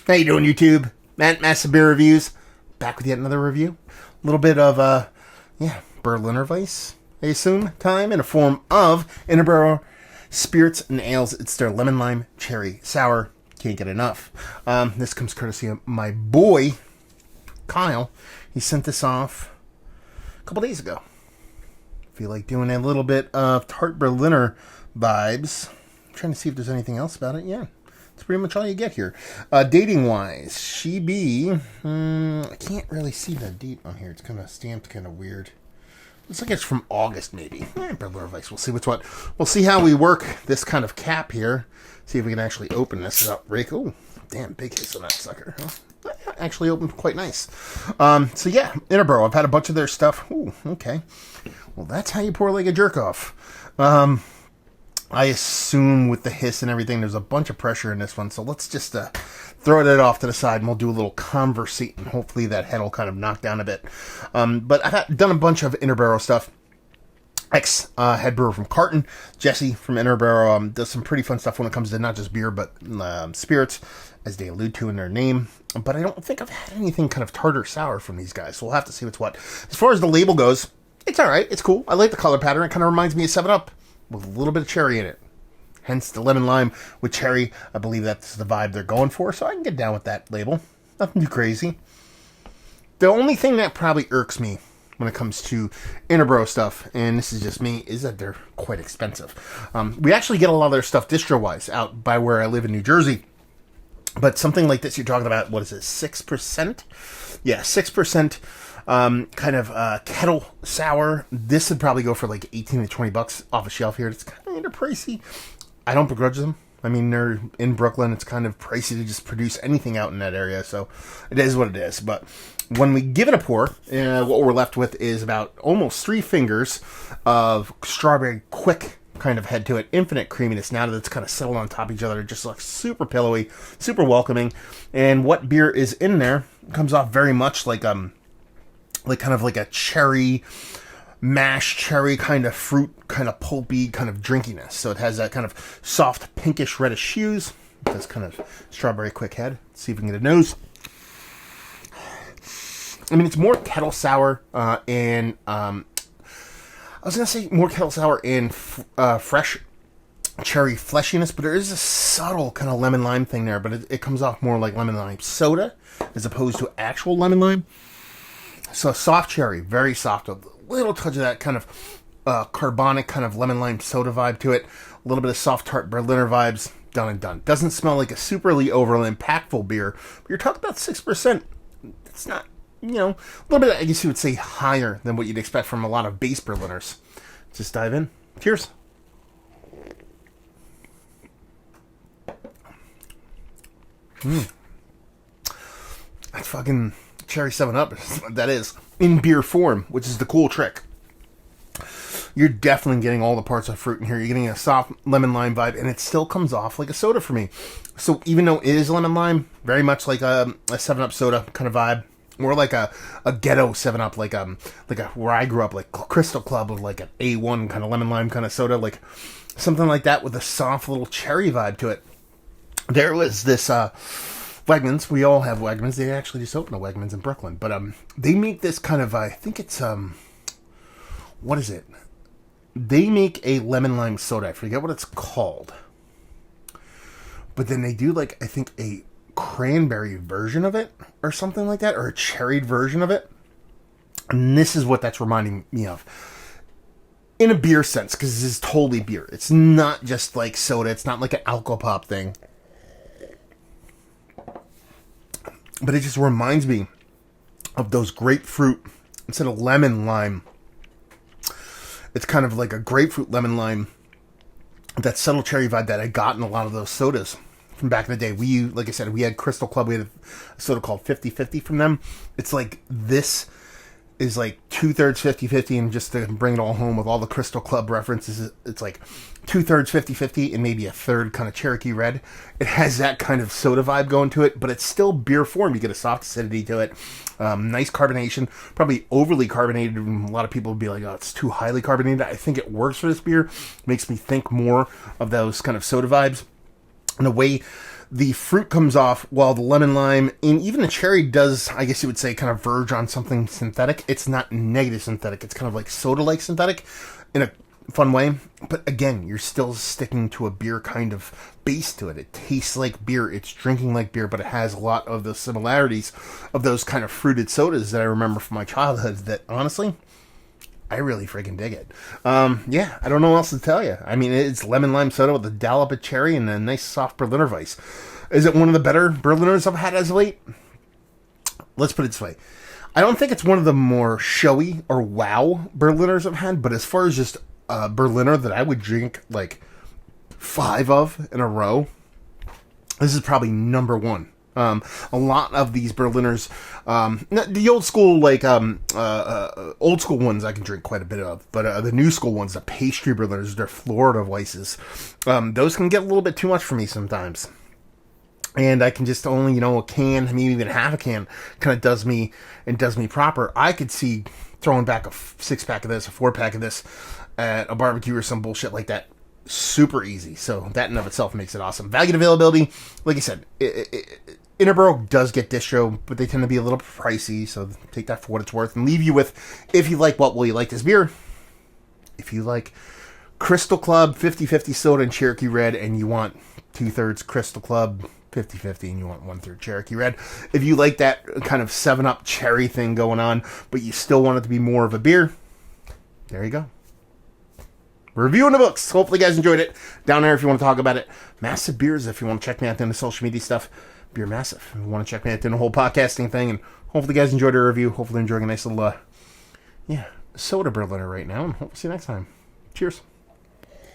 How you doing, YouTube? Massive Beer Reviews. Back with yet another review. A little bit of, Berliner Weiss, I assume, time in a form of Interboro Spirits and Ales. It's their Lemon Lime Cherry Sour. Can't get enough. This comes courtesy of my boy, Kyle. He sent this off a couple days ago. Feel like doing a little bit of tart Berliner vibes. I'm trying to see if there's anything else about it. Yeah. That's pretty much all you get here. Dating wise, she be. I can't really see the date on here. It's kind of stamped, kind of weird. Looks like it's from August, maybe. Berliner Weiss. We'll see what's what. We'll see how we work this kind of cap here. See if we can actually open this up. Oh, damn, big hiss on that sucker. Huh? Actually opened quite nice. So yeah, Interboro. I've had a bunch of their stuff. Ooh, okay. Well, that's how you pour like a jerk off. I assume with the hiss and everything, there's a bunch of pressure in this one. So let's just throw that off to the side and we'll do a little conversate. And hopefully that head will kind of knock down a bit. But I've done a bunch of Interboro stuff. Head brewer from Carton. Jesse from Interboro does some pretty fun stuff when it comes to not just beer, but spirits, as they allude to in their name. But I don't think I've had anything kind of tart or sour from these guys. So we'll have to see what's what. As far as the label goes, it's all right. It's cool. I like the color pattern. It kind of reminds me of 7-Up. With a little bit of cherry in it. Hence the lemon lime with cherry. I believe that's the vibe they're going for, so I can get down with that label. Nothing too crazy. The only thing that probably irks me when it comes to Interboro stuff, and this is just me, is that they're quite expensive. We actually get a lot of their stuff distro-wise out by where I live in New Jersey. But something like this, you're talking about, what is it, 6%? Yeah, 6%. Kind of Kttle sour. This would probably go for like 18 to 20 bucks off a shelf here. It's kind of pricey. I don't begrudge them. I mean, they're in Brooklyn. It's kind of pricey to just produce anything out in that area, so it is what it is. But when we give it a pour, what we're left with is about almost 3 fingers of strawberry quick kind of head to it. Infinite creaminess now that it's kind of settled on top of each other. It just looks super pillowy, super welcoming. And what beer is in there comes off very much like kind of like a cherry, mashed cherry kind of fruit, kind of pulpy, kind of drinkiness. So it has that kind of soft, pinkish, reddish hues. This kind of strawberry quick head. Let's see if we can get a nose. I mean, it's more Kttle sour and I was going to say more Kttle sour and fresh cherry fleshiness, but there is a subtle kind of lemon lime thing there, but it comes off more like lemon lime soda as opposed to actual lemon lime. So soft cherry, very soft, a little touch of that kind of carbonic kind of lemon lime soda vibe to it. A little bit of soft tart Berliner vibes, done and done. Doesn't smell like a superly overly impactful beer, but you're talking about 6%. It's not, a little bit, I guess you would say, higher than what you'd expect from a lot of base Berliners. Just dive in. Cheers. That's fucking cherry 7-Up, that is, in beer form, which is the cool trick. You're definitely getting all the parts of fruit in here. You're getting a soft lemon lime vibe, and it still comes off like a soda for me. So even though it is lemon lime, very much like a 7-Up soda kind of vibe, more like a ghetto 7-Up, like a where I grew up, like Crystal Club, with like an A1 kind of lemon lime kind of soda, like something like that with a soft little cherry vibe to it. There was this Wegmans. We all have Wegmans. They actually just opened a Wegmans in Brooklyn. But they make this kind of, I think it's, what is it? They make a lemon lime soda. I forget what it's called. But then they do, like, I think a cranberry version of it or something like that, or a cherried version of it. And this is what that's reminding me of. In a beer sense, because this is totally beer. It's not just like soda. It's not like an alcopop thing. But it just reminds me of those grapefruit, instead of lemon lime, it's kind of like a grapefruit lemon lime, that subtle cherry vibe that I got in a lot of those sodas from back in the day. Like I said, we had Crystal Club, we had a soda called 50-50 from them. It's like this is like 2/3 50-50, and just to bring it all home with all the Crystal Club references, it's like 2/3 50-50 and maybe a third kind of Cherokee Red. It has that kind of soda vibe going to it, but it's still beer form. You get a soft acidity to it, nice carbonation, probably overly carbonated. A lot of people would be like, oh, it's too highly carbonated. I think it works for this beer. Makes me think more of those kind of soda vibes. And the way the fruit comes off while the lemon lime and even the cherry does, I guess you would say, kind of verge on something synthetic. It's not negative synthetic. It's kind of like soda-like synthetic in a fun way. But again, you're still sticking to a beer kind of base to it. It tastes like beer. It's drinking like beer, but it has a lot of the similarities of those kind of fruited sodas that I remember from my childhood that, honestly, I really freaking dig it. Yeah, I don't know what else to tell you. I mean, it's lemon lime soda with a dollop of cherry and a nice soft Berliner Weiss. Is it one of the better Berliners I've had as of late? Let's put it this way. I don't think it's one of the more showy or wow Berliners I've had, but as far as just a Berliner that I would drink like 5 of in a row, this is probably number one. A lot of these Berliners, the old school, like, old school ones I can drink quite a bit of, but the new school ones, the pastry Berliners, they're Florida Weisses, those can get a little bit too much for me sometimes. And I can just only, a can, maybe even half a can, kind of does me proper. I could see throwing back a 6-pack of this, a 4-pack of this at a barbecue or some bullshit like that. Super easy. So that in of itself makes it awesome. Value and availability, like I said, Interboro does get distro, but they tend to be a little pricey, so take that for what it's worth and leave you with, if you like what will you like this beer, if you like Crystal Club 50-50 soda and Cherokee Red and you want 2/3 Crystal Club 50-50 and you want 1/3 Cherokee Red, if you like that kind of 7-Up cherry thing going on, but you still want it to be more of a beer, there you go. Reviewing the books. Hopefully you guys enjoyed it. Down there if you want to talk about it. Massive Beers if you want to check me out on the social media stuff. Beer Massive if you want to check me out doing the whole podcasting thing. And hopefully you guys enjoyed the review. Hopefully enjoying a nice little soda Berliner right now. And hope to see you next time. Cheers.